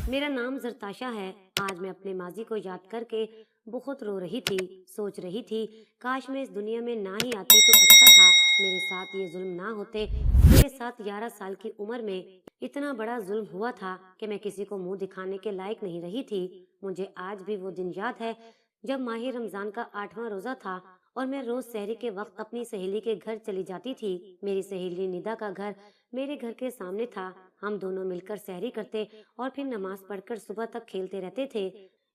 मेरा नाम ज़रताशा है। आज मैं अपने माज़ी को याद करके बहुत रो रही थी। सोच रही थी, काश मैं इस दुनिया में ना ही आती तो अच्छा था। मेरे साथ ये ज़ुल्म ना होते। मेरे साथ 11 साल की उम्र में इतना बड़ा ज़ुल्म हुआ था कि मैं किसी को मुँह दिखाने के लायक नहीं रही थी। मुझे आज भी वो दिन याद है जब माह रमज़ान का 8वां रोज़ा था और मैं रोज़ सहरी के वक़्त अपनी सहेली के घर चली जाती थी। मेरी सहेली निदा का घर मेरे घर के सामने था। हम दोनों मिलकर सहरी करते और फिर नमाज पढ़कर सुबह तक खेलते रहते थे।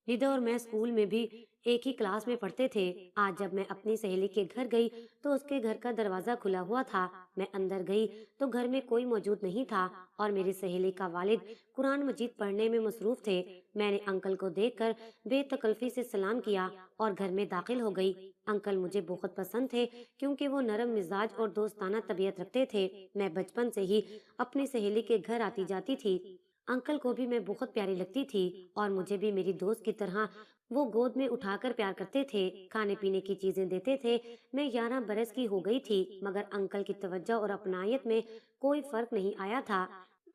निदा और मैं स्कूल में भी एक ही क्लास में पढ़ते थे। आज जब मैं अपनी सहेली के घर गई तो उसके घर का दरवाजा खुला हुआ था। मैं अंदर गई तो घर में कोई मौजूद नहीं था और मेरी सहेली का वालिद कुरान मजीद पढ़ने में मसरूफ थे। मैंने अंकल को देखकर बेतकल्फी से सलाम किया और घर में दाखिल हो गई। अंकल मुझे बहुत पसंद थे क्योंकि वो नरम मिजाज और दोस्ताना तबीयत रखते थे। मैं बचपन से ही अपनी सहेली के घर आती जाती थी। अंकल को भी मैं बहुत प्यारी लगती थी और मुझे भी मेरी दोस्त की तरह वो गोद में उठाकर प्यार करते थे, खाने पीने की चीजें देते थे। मैं 11 बरस की हो गई थी मगर अंकल की तवज्जो और अपनायत में कोई फर्क नहीं आया था।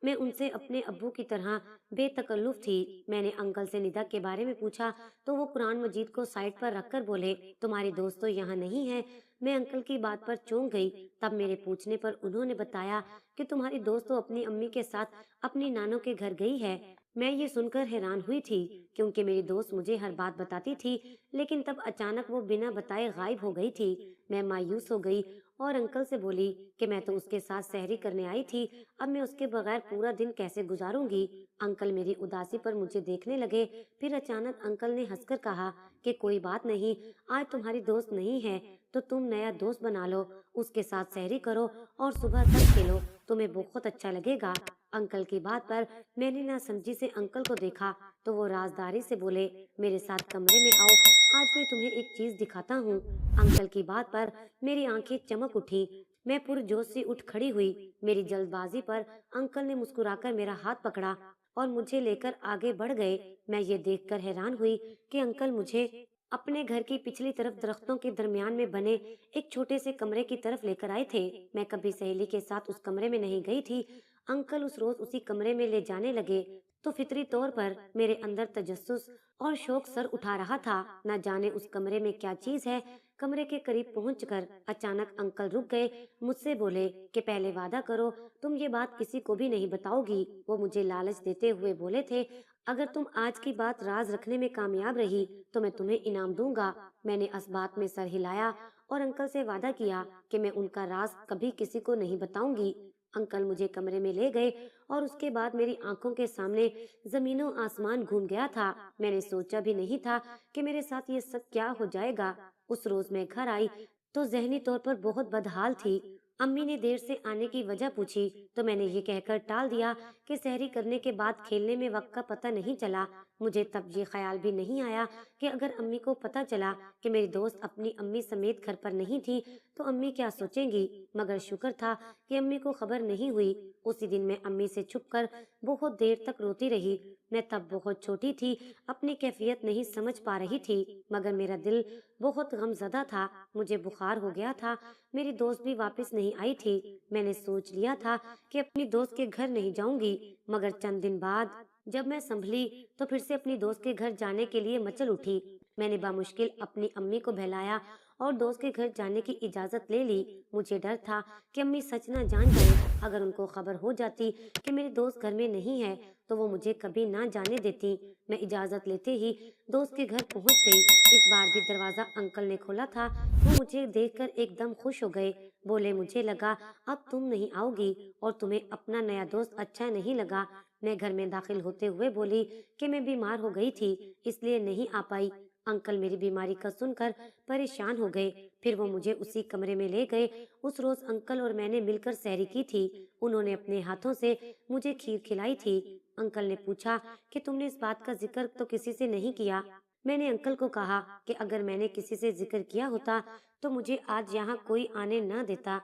मैं उनसे अपने अब्बू की तरह बेतकल्लुफ थी। मैंने अंकल से निदा के बारे में पूछा तो वो कुरान मजीद को साइड पर रखकर बोले, तुम्हारी दोस्त तो यहाँ नहीं है। मैं अंकल की बात पर चौंक गई। तब मेरे पूछने पर उन्होंने बताया कि तुम्हारी दोस्त तो अपनी अम्मी के साथ अपनी नानों के घर गई है। मैं ये सुनकर हैरान हुई थी क्योंकि मेरी दोस्त मुझे हर बात बताती थी, लेकिन तब अचानक वो बिना बताए गायब हो गई थी। मैं मायूस हो गई और अंकल से बोली कि मैं तो उसके साथ सहरी करने आई थी, अब मैं उसके बगैर पूरा दिन कैसे गुजारूंगी। अंकल मेरी उदासी पर मुझे देखने लगे। फिर अचानक अंकल ने हंसकर कहा कि कोई बात नहीं, आज तुम्हारी दोस्त नहीं है तो तुम नया दोस्त बना लो, उसके साथ सहरी करो और सुबह तक खेलो, तुम्हें बहुत अच्छा लगेगा। अंकल की बात पर मैंने ना समझी से अंकल को देखा तो वो राजदारी से बोले, मेरे साथ कमरे में आओ, आज मैं तुम्हें एक चीज दिखाता हूँ। अंकल की बात पर मेरी आंखें चमक उठी। मैं पुरजोश से उठ खड़ी हुई। मेरी जल्दबाजी पर अंकल ने मुस्कुराकर मेरा हाथ पकड़ा और मुझे लेकर आगे बढ़ गए। मैं ये देखकर हैरान हुई कि अंकल मुझे अपने घर की पिछली तरफ दरख्तों के दरमियान में बने एक छोटे से कमरे की तरफ लेकर आए थे। मैं कभी सहेली के साथ उस कमरे में नहीं गई थी। अंकल उस रोज उसी कमरे में ले जाने लगे तो फितरी तौर पर मेरे अंदर तजस्सुस और शौक सर उठा रहा था। न जाने उस कमरे में क्या चीज है। कमरे के करीब पहुंचकर अचानक अंकल रुक गए। मुझसे बोले कि पहले वादा करो तुम ये बात किसी को भी नहीं बताओगी। वो मुझे लालच देते हुए बोले थे, अगर तुम आज की बात राज रखने में कामयाब रही तो मैं तुम्हें इनाम दूंगा। मैंने इस बात में सर हिलाया और अंकल से वादा किया कि मैं उनका राज कभी किसी को नहीं बताऊंगी। अंकल मुझे कमरे में ले गए और उसके बाद मेरी आंखों के सामने जमीनों आसमान घूम गया था। मैंने सोचा भी नहीं था कि मेरे साथ ये सब क्या हो जाएगा। उस रोज मैं घर आई तो जहनी तौर पर बहुत बदहाल थी। अम्मी ने देर से आने की वजह पूछी तो मैंने ये कहकर टाल दिया कि सहरी करने के बाद खेलने में वक्त का पता नहीं चला। मुझे तब ये ख्याल भी नहीं आया कि अगर अम्मी को पता चला कि मेरी दोस्त अपनी अम्मी समेत घर पर नहीं थी तो अम्मी क्या सोचेंगी। मगर शुक्र था कि अम्मी को खबर नहीं हुई। उसी दिन मैं अम्मी से छुपकर बहुत देर तक रोती रही। मैं तब बहुत छोटी थी, अपनी कैफियत नहीं समझ पा रही थी, मगर मेरा दिल बहुत गमज़दा था। मुझे बुखार हो गया था। मेरी दोस्त भी वापस नहीं आई थी। मैंने सोच लिया था कि अपनी दोस्त के घर नहीं जाऊंगी, मगर चंद दिन बाद जब मैं संभली तो फिर से अपनी दोस्त के घर जाने के लिए मचल उठी। मैंने बामुश्किल अपनी अम्मी को बहलाया और दोस्त के घर जाने की इजाजत ले ली। मुझे डर था कि अम्मी सच न जान जाए। अगर उनको खबर हो जाती कि मेरी दोस्त घर में नहीं है तो वो मुझे कभी ना जाने देती। मैं इजाजत लेते ही दोस्त के घर पहुंच गई। इस बार भी दरवाजा अंकल ने खोला था। वो मुझे देखकर एकदम खुश हो गए। बोले, मुझे लगा अब तुम नहीं आओगी और तुम्हें अपना नया दोस्त अच्छा नहीं लगा। मैं घर में दाखिल होते हुए बोली कि मैं बीमार हो गई थी इसलिए नहीं आ पाई। अंकल मेरी बीमारी का सुनकर परेशान हो गए। फिर वो मुझे उसी कमरे में ले गए। उस रोज अंकल और मैंने मिलकर सहरी की थी। उन्होंने अपने हाथों से मुझे खीर खिलाई थी। अंकल ने पूछा कि तुमने इस बात का जिक्र तो किसी से नहीं किया। मैंने अंकल को कहा कि अगर मैंने किसी से जिक्र किया होता तो मुझे आज यहाँ कोई आने न देता।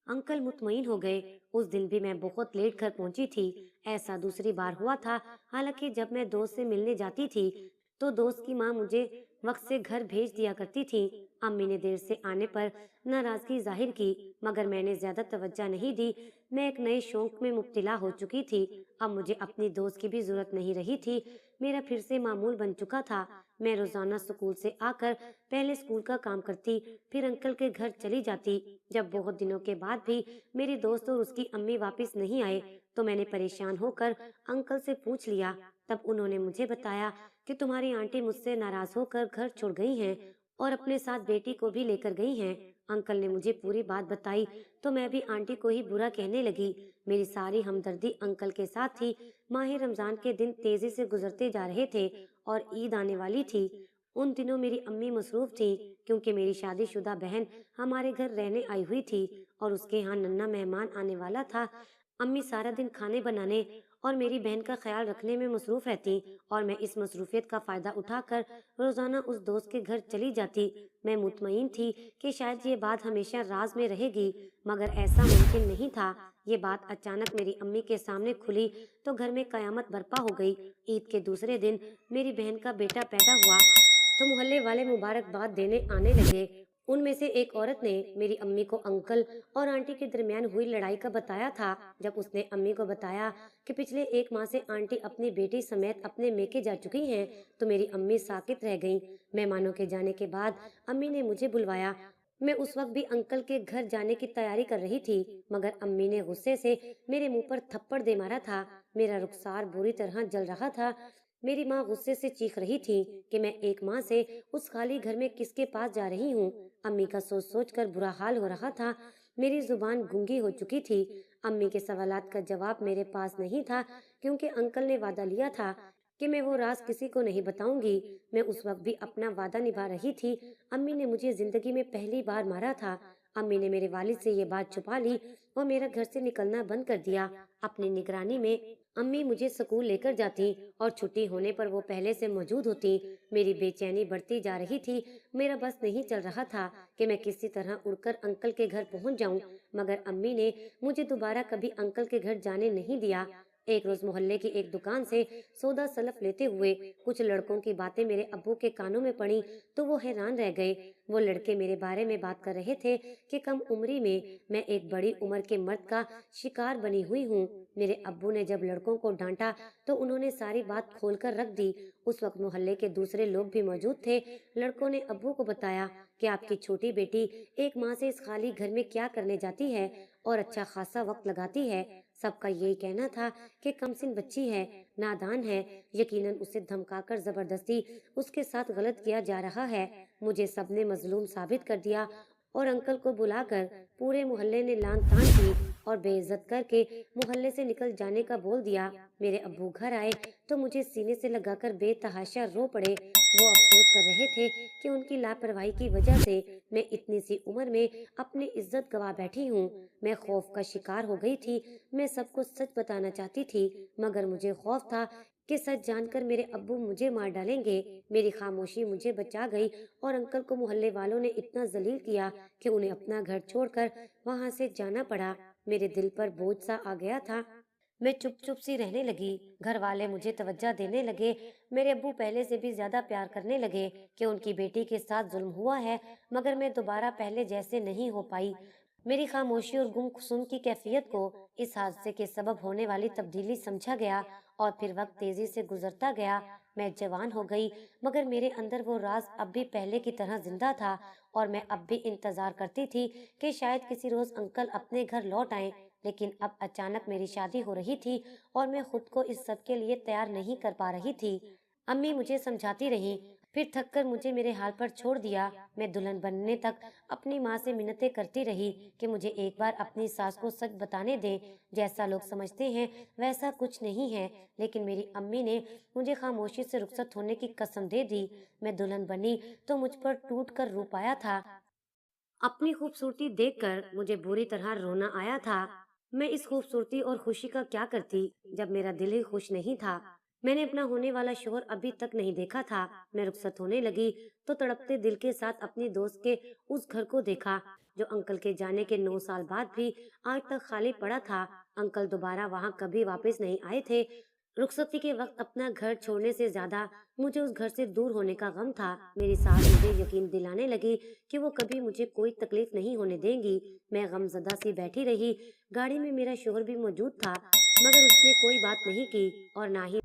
अंकल मुतमईन हो गए। उस दिन भी मैं बहुत लेट घर पहुंची थी। ऐसा दूसरी बार हुआ था। हालांकि जब मैं दोस्त से मिलने जाती थी तो दोस्त की माँ मुझे वक्त से घर भेज दिया करती थी। अम्मी ने देर से आने पर नाराजगी जाहिर की, मगर मैंने ज्यादा तवज्जो नहीं दी। मैं एक नए शौक में मुब्तला हो चुकी थी। अब मुझे अपनी दोस्त की भी जरूरत नहीं रही थी। मेरा फिर से मामूल बन चुका था। मैं रोजाना स्कूल से आकर पहले स्कूल का काम करती, फिर अंकल के घर चली जाती। जब बहुत दिनों के बाद भी मेरी दोस्त और उसकी अम्मी वापस नहीं आए, तो मैंने परेशान होकर अंकल से पूछ लिया। तब उन्होंने मुझे बताया कि तुम्हारी आंटी मुझसे नाराज होकर घर छोड़ गई हैं और अपने साथ बेटी को भी लेकर गई हैं। अंकल ने मुझे पूरी बात बताई तो मैं भी आंटी को ही बुरा कहने लगी। मेरी सारी हमदर्दी अंकल के साथ थी। माह रमजान के दिन तेजी से गुजरते जा रहे थे और ईद आने वाली थी। उन दिनों मेरी अम्मी मसरूफ थी, क्योंकि मेरी शादीशुदा बहन हमारे घर रहने आई हुई थी और उसके यहाँ नन्हा मेहमान आने वाला था। अम्मी सारा दिन खाने बनाने और मेरी बहन का ख्याल रखने में मसरूफ रहती और मैं इस मसरूफियत का फायदा उठाकर रोजाना उस दोस्त के घर चली जाती। मैं मुतमईन थी कि शायद ये बात हमेशा राज में रहेगी, मगर ऐसा मुमकिन नहीं था। ये बात अचानक मेरी अम्मी के सामने खुली तो घर में कयामत बर्पा हो गई। ईद के दूसरे दिन मेरी बहन का बेटा पैदा हुआ तो मोहल्ले वाले मुबारकबाद देने आने लगे। उनमें से एक औरत ने मेरी अम्मी को अंकल और आंटी के दरमियान हुई लड़ाई का बताया था। जब उसने अम्मी को बताया कि पिछले एक माह से आंटी अपनी बेटी समेत अपने मेके जा चुकी हैं, तो मेरी अम्मी साकित रह गईं। मेहमानों के जाने के बाद अम्मी ने मुझे बुलवाया। मैं उस वक्त भी अंकल के घर जाने की तैयारी कर रही थी, मगर अम्मी ने गुस्से से मेरे मुंह पर थप्पड़ दे मारा था। मेरा रुखसार बुरी तरह जल रहा था। मेरी माँ गुस्से से चीख रही थी कि मैं एक माह से उस खाली घर में किसके पास जा रही हूँ। अम्मी का सोच सोच कर बुरा हाल हो रहा था। मेरी जुबान गूंगी हो चुकी थी। अम्मी के सवालात का जवाब मेरे पास नहीं था, क्योंकि अंकल ने वादा लिया था कि मैं वो राज किसी को नहीं बताऊंगी। मैं उस वक्त भी अपना वादा निभा रही थी। अम्मी ने मुझे जिंदगी में पहली बार मारा था। अम्मी ने मेरे वालिद से ये बात छुपा ली और मेरा घर से निकलना बंद कर दिया। अपनी निगरानी में अम्मी मुझे स्कूल लेकर जाती और छुट्टी होने पर वो पहले से मौजूद होती। मेरी बेचैनी बढ़ती जा रही थी। मेरा बस नहीं चल रहा था कि मैं किसी तरह उड़कर अंकल के घर पहुंच जाऊं, मगर अम्मी ने मुझे दोबारा कभी अंकल के घर जाने नहीं दिया। एक रोज मोहल्ले की एक दुकान से सौदा सलफ लेते हुए कुछ लड़कों की बातें मेरे अब्बू के कानों में पड़ी तो वो हैरान रह गए। वो लड़के मेरे बारे में बात कर रहे थे कि कम उम्री में मैं एक बड़ी उम्र के मर्द का शिकार बनी हुई हूँ। मेरे अब्बू ने जब लड़कों को डांटा तो उन्होंने सारी बात खोलकर रख दी। उस वक्त मोहल्ले के दूसरे लोग भी मौजूद थे। लड़कों ने अब्बू को बताया कि आपकी छोटी बेटी एक माह से इस खाली घर में क्या करने जाती है और अच्छा खासा वक्त लगाती है। सबका यही कहना था कि कमसिन बच्ची है, नादान है, यकीनन उसे धमकाकर जबरदस्ती उसके साथ गलत किया जा रहा है। मुझे सबने मजलूम साबित कर दिया और अंकल को बुलाकर पूरे मोहल्ले ने लान तान की और बेइज्जत करके मोहल्ले से निकल जाने का बोल दिया। मेरे अब्बू घर आए तो मुझे सीने से लगाकर बेतहाशा रो पड़े। वो अफसोस कर रहे थे कि उनकी लापरवाही की वजह से मैं इतनी सी उम्र में अपनी इज्जत गवा बैठी हूँ। मैं खौफ का शिकार हो गई थी। मैं सबको सच बताना चाहती थी, मगर मुझे खौफ था कि सच जानकर मेरे अब्बू मुझे मार डालेंगे। मेरी खामोशी मुझे बचा गई और अंकल को मोहल्ले वालों ने इतना जलील किया कि उन्हें अपना घर छोड़कर वहां से जाना पड़ा। मेरे दिल पर बोझ सा आ गया था। मैं चुप चुप सी रहने लगी। घर वाले मुझे तवज्जो देने लगे। मेरे अब्बू पहले से भी ज्यादा प्यार करने लगे कि उनकी बेटी के साथ जुल्म हुआ है, मगर मैं दोबारा पहले जैसे नहीं हो पाई। मेरी खामोशी और गुमसुम की कैफियत को इस हादसे के सबब होने वाली तब्दीली समझा गया और फिर वक्त तेजी से गुजरता गया। मैं जवान हो गई, मगर मेरे अंदर वो राज अब भी पहले की तरह जिंदा था और मैं अब भी इंतजार करती थी कि शायद किसी रोज अंकल अपने घर लौट आए। लेकिन अब अचानक मेरी शादी हो रही थी और मैं खुद को इस सब के लिए तैयार नहीं कर पा रही थी। अम्मी मुझे समझाती रही, फिर थककर मुझे मेरे हाल पर छोड़ दिया। मैं दुल्हन बनने तक अपनी माँ से मिन्नतें करती रही कि मुझे एक बार अपनी सास को सच बताने दें। जैसा लोग समझते हैं वैसा कुछ नहीं है, लेकिन मेरी अम्मी ने मुझे खामोशी से रुखसत होने की कसम दे दी। मैं दुल्हन बनी तो मुझ पर टूट कर रो पाया था। अपनी खूबसूरती देखकर मुझे बुरी तरह रोना आया था। मैं इस खूबसूरती और खुशी का क्या करती जब मेरा दिल ही खुश नहीं था। मैंने अपना होने वाला शोहर अभी तक नहीं देखा था। मैं रुखसत होने लगी तो तड़पते दिल के साथ अपनी दोस्त के उस घर को देखा जो अंकल के जाने के 9 साल बाद भी आज तक खाली पड़ा था। अंकल दोबारा वहां कभी वापस नहीं आए थे। रुखसती के वक्त अपना घर छोड़ने से ज्यादा मुझे उस घर से दूर होने का गम था। मेरी सास मुझे यकीन दिलाने लगी कि वो कभी मुझे कोई तकलीफ नहीं होने देंगी। मैं गमजदा सी बैठी रही। गाड़ी में मेरा शोहर भी मौजूद था, मगर उसने कोई बात नहीं की और ना ही